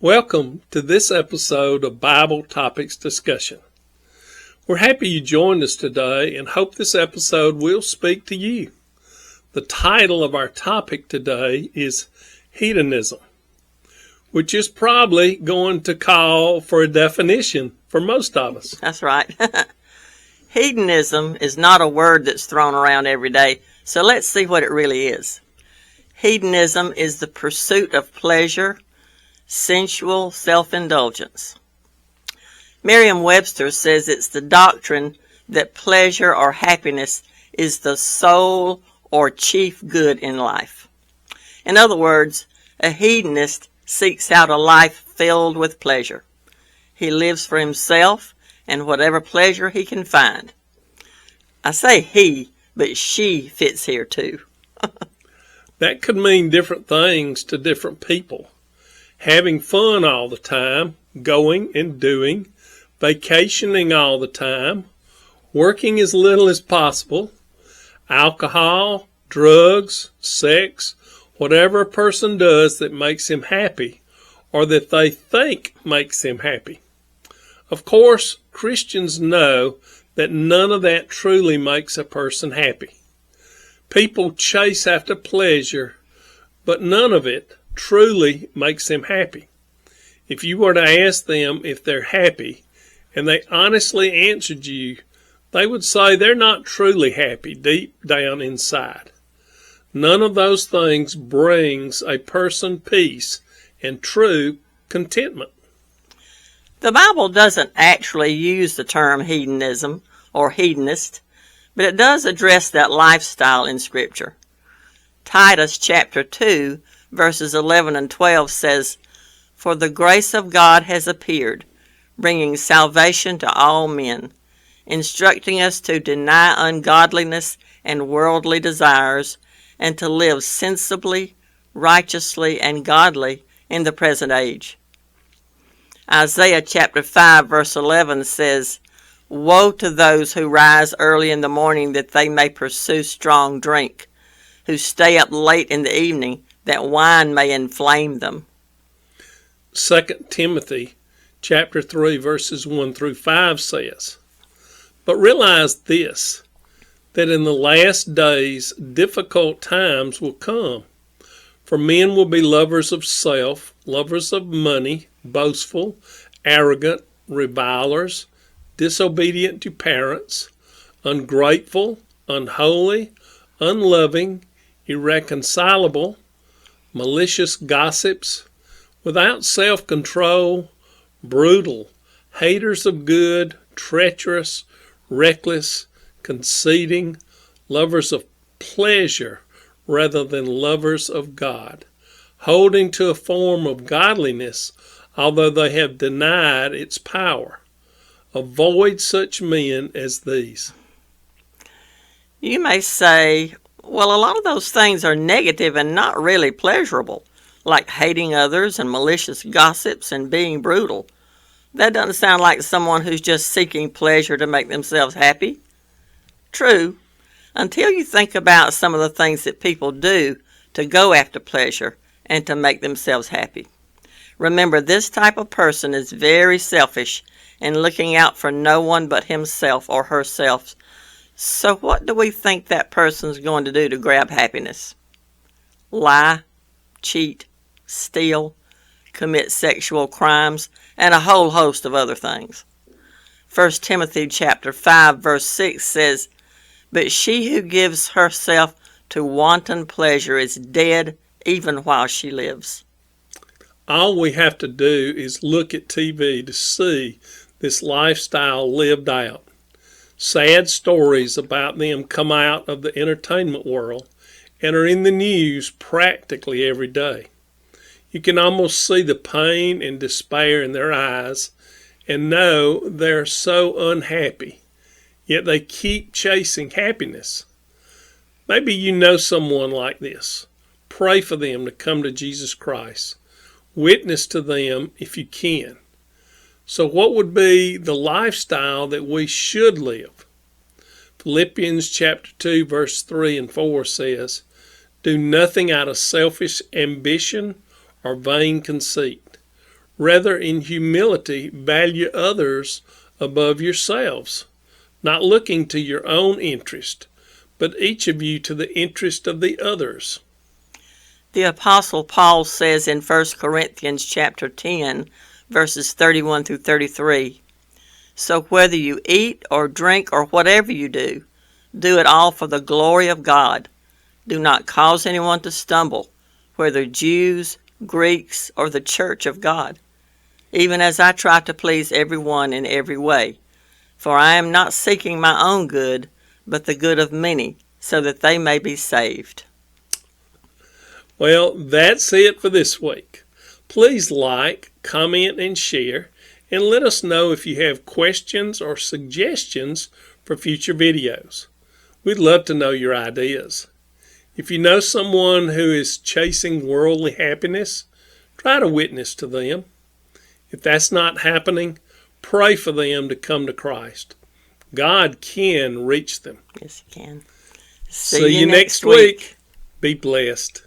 Welcome to this episode of Bible Topics Discussion. We're happy you joined us today and hope this episode will speak to you. The title of our topic today is Hedonism, which is probably going to call for a definition for most of us. That's right. Hedonism is not a word that's thrown around every day, so let's see what it really is. Hedonism is the pursuit of pleasure, sensual self-indulgence. Merriam-Webster says it's the doctrine that pleasure or happiness is the sole or chief good in life. In other words, a hedonist seeks out a life filled with pleasure. He lives for himself and whatever pleasure he can find. I say he, but she fits here too. That could mean different things to different people. Having fun all the time, going and doing, vacationing all the time, working as little as possible, alcohol, drugs, sex, whatever a person does that makes him happy or that they think makes him happy. Of course, Christians know that none of that truly makes a person happy. People chase after pleasure, but none of it truly makes them happy. If you were to ask them if they're happy, and they honestly answered you, they would say they're not truly happy deep down inside. None of those things brings a person peace and true contentment. The Bible doesn't actually use the term hedonism or hedonist, but it does address that lifestyle in Scripture. Titus chapter 2 verses 11 and 12 says, "For the grace of God has appeared, bringing salvation to all men, instructing us to deny ungodliness and worldly desires, and to live sensibly, righteously, and godly in the present age." Isaiah chapter 5 verse 11 says, "Woe to those who rise early in the morning that they may pursue strong drink, who stay up late in the evening, that wine may inflame them." 2 Timothy chapter 3 verses 1 through 5 says, "But realize this, that in the last days difficult times will come, for men will be lovers of self, lovers of money, boastful, arrogant, revilers, disobedient to parents, ungrateful, unholy, unloving, irreconcilable, malicious gossips, without self-control, brutal, haters of good, treacherous, reckless, conceiting, lovers of pleasure rather than lovers of God, holding to a form of godliness, although they have denied its power. Avoid such men as these." You may say, well, a lot of those things are negative and not really pleasurable, like hating others and malicious gossips and being brutal. That doesn't sound like someone who's just seeking pleasure to make themselves happy. True, until you think about some of the things that people do to go after pleasure and to make themselves happy. Remember, this type of person is very selfish and looking out for no one but himself or herself. So what do we think that person's going to do to grab happiness? Lie, cheat, steal, commit sexual crimes, and a whole host of other things. 1 Timothy chapter 5 verse 6 says, "But she who gives herself to wanton pleasure is dead even while she lives." All we have to do is look at TV to see this lifestyle lived out. Sad stories about them come out of the entertainment world and are in the news practically every day. You can almost see the pain and despair in their eyes and know they're so unhappy, yet they keep chasing happiness. Maybe you know someone like this. Pray for them to come to Jesus Christ. Witness to them if you can. So what would be the lifestyle that we should live? Philippians chapter 2 verse 3 and 4 says, "Do nothing out of selfish ambition or vain conceit. Rather, in humility, value others above yourselves, not looking to your own interest, but each of you to the interest of the others. The Apostle Paul says in 1 Corinthians chapter 10, verses 31 through 33, "So whether you eat or drink or whatever you do it all for the glory of God. Do not cause anyone to stumble, whether Jews, Greeks, or the church of God, even as I try to please everyone in every way. For I am not seeking my own good, but the good of many, so that they may be saved." Well, that's it for this week. Please like, comment, and share, and let us know if you have questions or suggestions for future videos. We'd love to know your ideas. If you know someone who is chasing worldly happiness, try to witness to them. If that's not happening, pray for them to come to Christ. God can reach them. Yes, you can. See you next week. Be blessed.